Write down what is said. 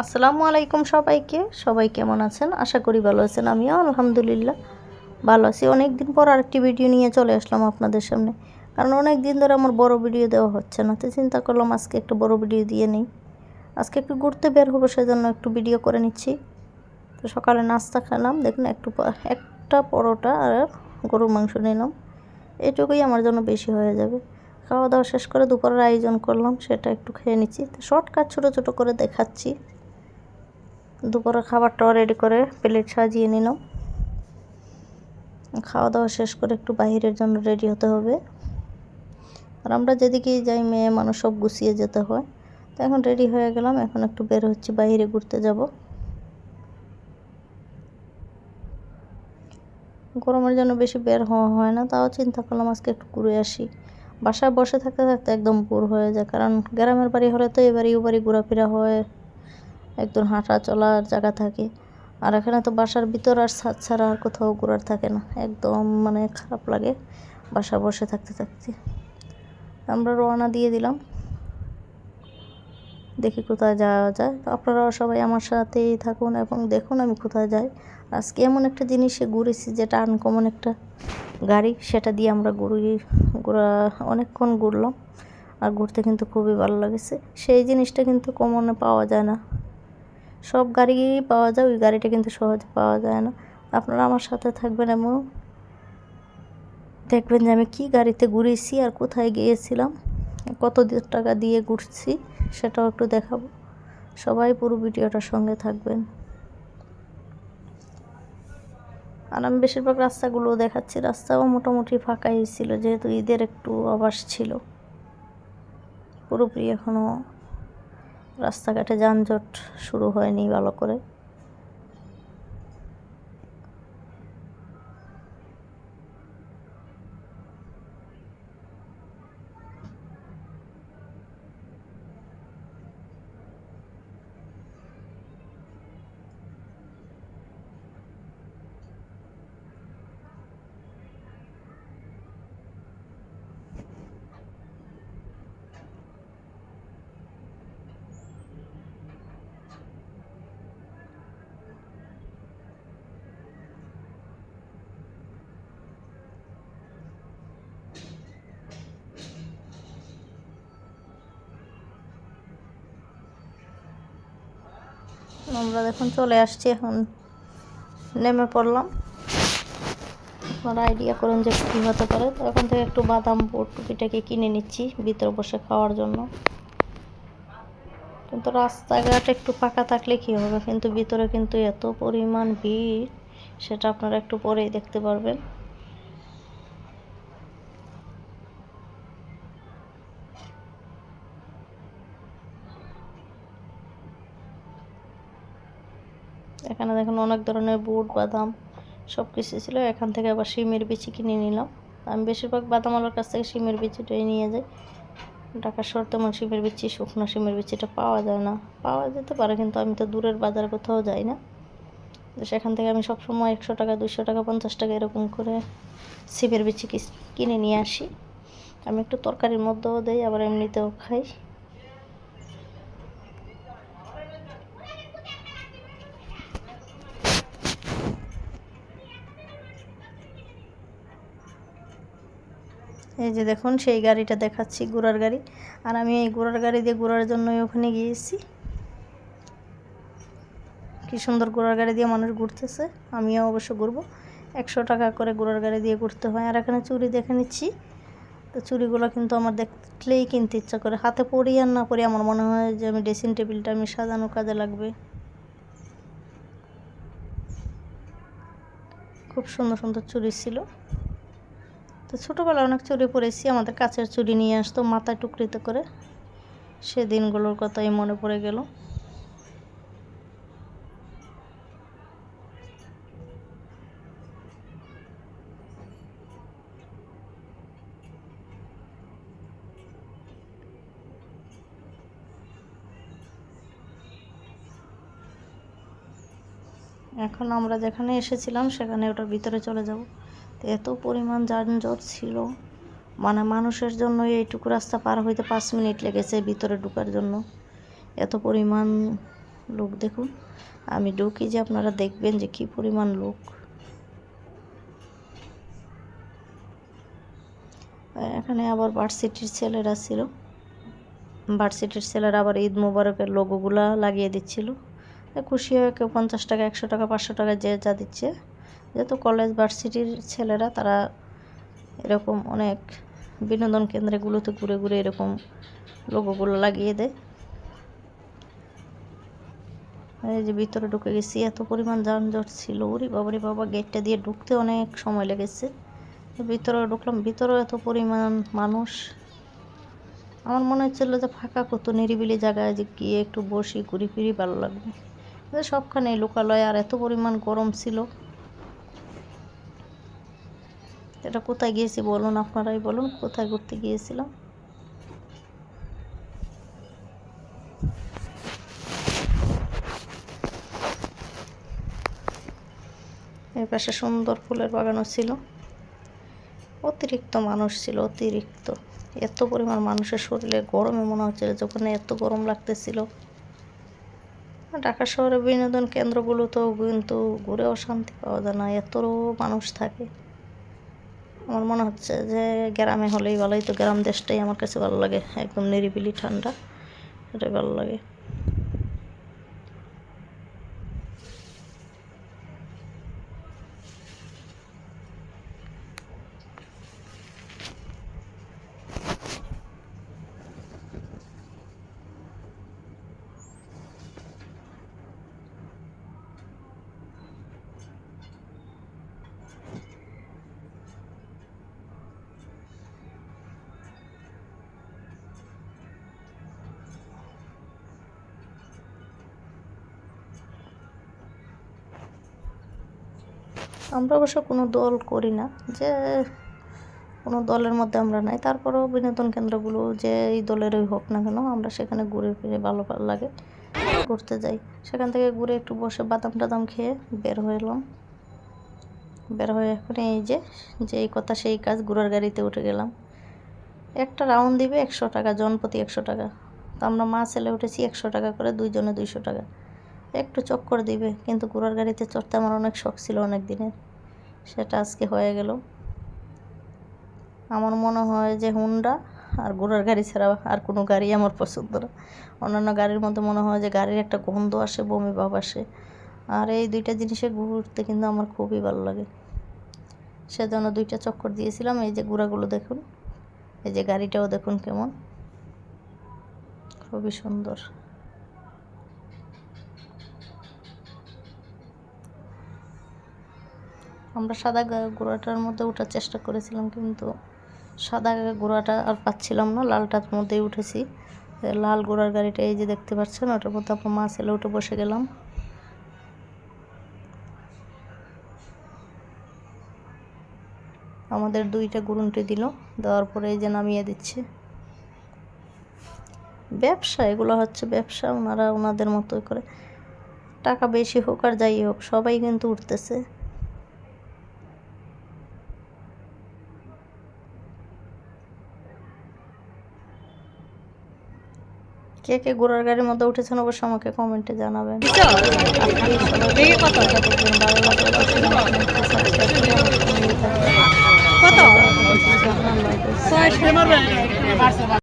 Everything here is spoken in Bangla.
আসসালামু আলাইকুম সবাইকে। সবাই কেমন আছেন? আশা করি ভালো আছেন। আমিও আলহামদুলিল্লাহ ভালো আছি। অনেক দিন পর আরেকটি ভিডিও নিয়ে চলে আসলাম আপনাদের সামনে। কারণ অনেক দিন ধরে আমার বড় ভিডিও দেওয়া হচ্ছে না, তো চিন্তা করলাম আজকে একটু বড় ভিডিও দিয়ে নিই। আজকে একটু ঘুরতে বের হবো, সেজন্য একটু ভিডিও করে নিচ্ছি। তো সকালে নাস্তা খেলাম, দেখুন একটা পরোটা আর গরুর মাংস নিলাম। এটুকুই আমার জন্য বেশি হয়ে যাবে। খাওয়া দাওয়া শেষ করে দুপুরের আয়োজন করলাম, সেটা একটু খেয়ে নিচ্ছি। তো শর্টকাট ছোটো ছোটো করে দেখাচ্ছি। দুপুরের খাবারটাও রেডি করে প্লেট সাজিয়ে নিলাম। খাওয়া দাওয়া শেষ করে একটু বাইরের জন্য রেডি হতে হবে। আর আমরা যেদিকেই যাই মেয়ে মানুষ সব গুছিয়ে যেতে হয়। তো এখন রেডি হয়ে গেলাম, এখন একটু বের হচ্ছি, বাইরে ঘুরতে যাব। গরমের জন্য বেশি বের হওয়া হয় না, তাও চিন্তা করলাম আজকে একটু ঘুরে আসি। বাসায় বসে থাকতে থাকতে একদম বোর হয়ে যায়, কারণ গ্রামের বাড়ি হলে তো এবারই ওবারই ঘোরাফেরা হয়, একদম হাঁটা চলার জায়গা থাকে। আর এখানে তো বাসার ভিতর আর ছাদ ছাড়া আর কোথাও ঘোরার থাকে না, একদম মানে খারাপ লাগে বাসা বসে থাকতে থাকতে। আমরা রওনা দিয়ে দিলাম, দেখি কোথায় যাওয়া যায়। তো আপনারাও সবাই আমার সাথেই থাকুন এবং দেখুন আমি কোথায় যাই। আজকে এমন একটা জিনিসে ঘুরেছি যেটা আনকমন একটা গাড়ি, সেটা দিয়ে আমরা ঘোরা অনেকক্ষণ ঘুরলাম। আর ঘুরতে কিন্তু খুবই ভালো লেগেছে। সেই জিনিসটা কিন্তু কমনে পাওয়া যায় না, সব গাড়ি পাওয়া যায়, ওই গাড়িটা কিন্তু সহজে পাওয়া যায় না। আপনারা আমার সাথে থাকবেন এবং দেখবেন যে আমি কী গাড়িতে ঘুরেছি আর কোথায় গিয়েছিলাম, কত টাকা দিয়ে ঘুরছি, সেটাও একটু দেখাবো। সবাই পুরো ভিডিওটার সঙ্গে থাকবেন। আর আমি বেশিরভাগ রাস্তাগুলো দেখাচ্ছি। রাস্তাও মোটামুটি ফাঁকাই ছিল, যেহেতু ঈদের একটু আভাস ছিল। পুরোপুরি এখনও রাস্তাঘাটে যানজট শুরু হয়নি ভালো করে। আমরা দেখুন চলে আসছি, এখন নেমে পড়লাম। আপনারা আইডিয়া করুন যে কী হতে পারে। তো এখন থেকে একটু বাদাম বুট টুকিটাকি কিনে নিচ্ছি ভিতরে বসে খাওয়ার জন্য। কিন্তু রাস্তাঘাট একটু ফাঁকা থাকলে কী হবে, কিন্তু ভিতরে কিন্তু এত পরিমাণ ভিড়, সেটা আপনারা একটু পরেই দেখতে পারবেন। এখানে দেখুন অনেক ধরনের বুট বাদাম সব কিছু ছিল। এখান থেকে আবার শিমের বিচি কিনে নিলাম। আমি বেশিরভাগ বাদামওয়ালার কাছ থেকে শিমের বিচিটাই নিয়ে যাই। ঢাকা শহর তেমন শিমের বিচি, শুকনো শিমের বিচিটা পাওয়া যায় না। পাওয়া যেতে পারে, কিন্তু আমি তো দূরের বাজার কোথাও যাই না। তো সেখান থেকে আমি সবসময় 100 টাকা 200 টাকা 50 টাকা এরকম করে শিমের বিচি কিনে নিয়ে আসি। আমি একটু তরকারির মধ্যেও দেই, আবার এমনিতেও খাই। এই যে দেখুন সেই গাড়িটা দেখাচ্ছি, ঘোড়ার গাড়ি। আর আমি এই ঘোড়ার গাড়ি দিয়ে ঘোরার জন্যই ওখানে গিয়েছি। কি সুন্দর ঘোড়ার গাড়ি দিয়ে মানুষ ঘুরতেছে, আমিও অবশ্য ঘুরবো। 100 টাকা করে ঘোড়ার গাড়ি দিয়ে ঘুরতে হয়। আর এখানে চুড়ি দেখে নিচ্ছি। তো চুড়িগুলো কিন্তু আমার দেখলেই কিনতে ইচ্ছা করে, হাতে পরি আর না পরি আমার মনে হয় যে আমি ড্রেসিং টেবিলটা আমি সাজানোর কাজে লাগবে। খুব সুন্দর সুন্দর চুড়ি ছিল। তো ছোটোবেলায় অনেক চুড়ি পরেছি, আমাদের কাছের চুড়ি নিয়ে আসতো মাথায় টুকরিতে করে, সে দিনগুলোর কথাই মনে পড়ে গেল। এখন আমরা যেখানে এসেছিলাম সেখানে ওটার ভিতরে চলে যাব। তো এত পরিমাণ যানজট ছিল, মানে মানুষের জন্য এইটুকু রাস্তা পার হইতে 5 মিনিট লেগেছে ভিতরে ঢোকার জন্য। এত পরিমাণ লোক দেখুন, আমি ঢুকি যে আপনারা দেখবেন যে কি পরিমাণ লোক। এখানে আবার ভার্সিটির ছেলেরা ছিল, ভার্সিটির ছেলেরা আবার ঈদ মোবারকের লোগোগুলা লাগিয়ে দিচ্ছিল। খুশি হয়ে কেউ 50 টাকা, 100 টাকা, 500 টাকা যে যা দিচ্ছে। যেহেতু কলেজ ভার্সিটির ছেলেরা, তারা এরকম অনেক বিনোদন কেন্দ্রগুলোতে ঘুরে ঘুরে এরকম লোগোগুলো লাগিয়ে দেয়। এই যে ভিতরে ঢুকে গেছি, এত পরিমাণ যানজট ছিল, ওরে বাবারে বাবা, গেটটা দিয়ে ঢুকতে অনেক সময় লেগেছে। ভিতরে ঢুকলাম, ভিতরেও এত পরিমাণ মানুষ। আমার মনে হচ্ছিল যে ফাঁকা কত নিরিবিলি জায়গায় যে গিয়ে একটু বসি, ঘুরি ফিরি, ভালো লাগবে। সবখানে লোকালয়, আর এত পরিমাণ গরম ছিল। এটা কোথায় গিয়েছি বলুন, আপনারাই বলুন, কোথায় ঘুরতে গিয়েছিলাম। এর পাশে সুন্দর ফুলের বাগানও ছিল। অতিরিক্ত মানুষ ছিল, অতিরিক্ত। এত পরিমাণ মানুষের শরীরে গরমে মনে হচ্ছিল যখন এত গরম লাগতেছিল। ঢাকা শহরে বিনোদন কেন্দ্রগুলোতেও কিন্তু ঘুরেও শান্তি পাওয়া যায় না, এত মানুষ থাকে। আমার মনে হচ্ছে যে গ্রামে হলেই ভালোই, তো গ্রাম দেশটাই আমার কাছে ভালো লাগে, একদম নিরিবিলি ঠান্ডা, এটাই ভালো লাগে। আমরা অবশ্য কোনো দল করি না, যে কোনো দলের মধ্যে আমরা নাই, তারপরেও বিনোদন কেন্দ্রগুলো যে এই দলেরই হোক না কেন, আমরা সেখানে ঘুরে ফিরে ভালো লাগে, ঘুরতে যাই। সেখান থেকে ঘুরে একটু বসে বাদাম টাদাম খেয়ে বের হয়ে এলাম। বের হয়ে এখন এই যে এই কথা সেই কাজ, ঘোড়ার গাড়িতে উঠে গেলাম। একটা রাউন্ড দিবে 100 টাকা, জনপ্রতি 100 টাকা। তো আমরা মা ছেলে উঠেছি 100 টাকা করে, দুইজনে 200 টাকা। একটু চক্কর দিবে, কিন্তু ঘোড়ার গাড়িতে চড়তে আমার অনেক শখ ছিল অনেক দিনের, সেটা আজকে হয়ে গেল। আমার মনে হয় যে হুন্ডা আর ঘোড়ার গাড়ি ছাড়া আর কোনো গাড়ি আমার পছন্দ না। অন্যান্য গাড়ির মধ্যে মনে হয় যে গাড়ির একটা গন্ধ আসে, বমি ভাব আসে, আর এই দুইটা জিনিসে ঘুরতে কিন্তু আমার খুবই ভালো লাগে। সেজন্য 2টা চক্কর দিয়েছিলাম। এই যে ঘোড়াগুলো দেখুন, এই যে গাড়িটাও দেখুন কেমন, খুবই সুন্দর। আমরা সাদা ঘোড়াটার মধ্যে ওঠার চেষ্টা করেছিলাম, কিন্তু সাদা ঘোড়াটা আর পাচ্ছিলাম না, লালটার মধ্যেই উঠেছি। লাল ঘোড়ার গাড়িটা এই যে দেখতে পাচ্ছেন, ওটার মধ্যে আপনার মা ছেলে উঠে বসে গেলাম। আমাদের 2টা গুরুন্টি দিল, দেওয়ার পরে এই যে নামিয়ে দিচ্ছে। ব্যবসা, এগুলো হচ্ছে ব্যবসা, ওনারা ওনাদের মতোই করে, টাকা বেশি হোক আর যাই হোক, সবাই কিন্তু উঠতেছে। কে কে ঘোড়ার গাড়ির মধ্যে উঠেছেন অবশ্যই আমাকে কমেন্টে জানাবেন। ভালো লাগবে।